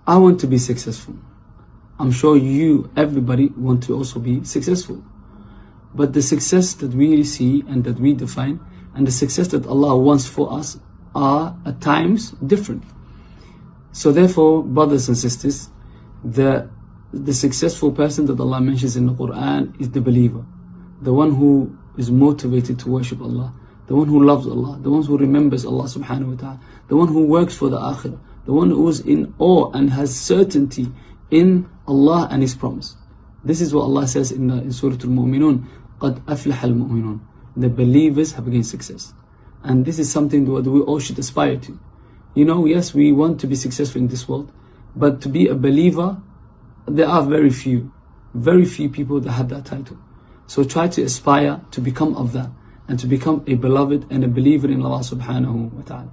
I want to be successful. I'm sure everybody want to also be successful. But the success that we see and that we define and the success that Allah wants for us are at times different. So therefore, brothers and sisters, the successful person that Allah mentions in the Quran is the believer, the one who is motivated to worship Allah, the one who loves Allah, the one who remembers Allah subhanahu wa ta'ala, the one who works for the akhirah, the one who is in awe and has certainty in Allah and His promise. This is what Allah says in Surah Al-Mu'minun, قَدْ أَفْلَحَ الْمُؤْمِنُونَ. The believers have gained success. And this is something that we all should aspire to. You know, yes, we want to be successful in this world, but to be a believer, there are very few people that have that title. So try to aspire to become of that and to become a beloved and a believer in Allah subhanahu wa ta'ala.